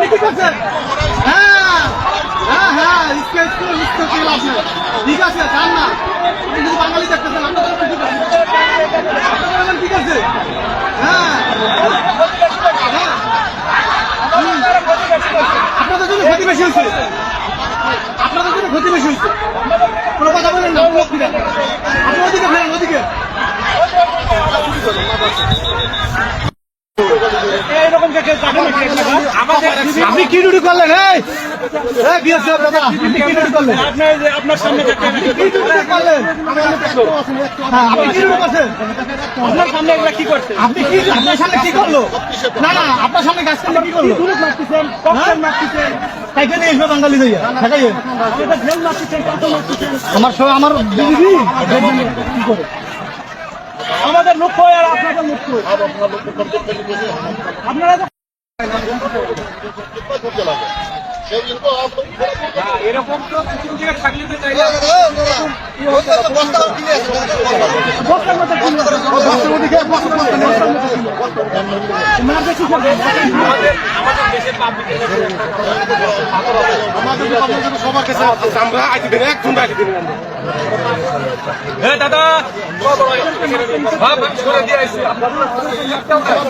আপনি কি করছেন? হ্যাঁ হ্যাঁ হ্যাঁ, ঠিক আছে, যান না। আপনি যদি বাঙালি দেখতেছেন, আপনাদের ঠিক আছে, আপনাদের ঠিক আছে। হ্যাঁ আপনাদের জন্য ক্ষতি বেশি হয়েছে, আপনাদের জন্য ক্ষতি বেশি হয়েছে। কোনো কথা বলেন না, আপনি ওদিকে ফেরেন, ওদিকে। আপনি কি ডিউটি করলেন? আপনার সামনে আপনার সামনে এগুলা কি করছে? আপনি কি আপনার সামনে কি করলো? না না, আপনার সামনে গাছ কাটলে কি করলো? সাইকেলে এসবে বাঙালি যাইয়া আমার দিদি কি করে? আমাদের লক্ষ্য আর আপনাদের লক্ষ্য, আপনারা এরকম তো কিছু জায়গায় থাকলে তো চাইলে সবার কাছে আমরা আইতে দিন, একজন আইতে দিন। হ্যাঁ দাদা, করে দিয়ে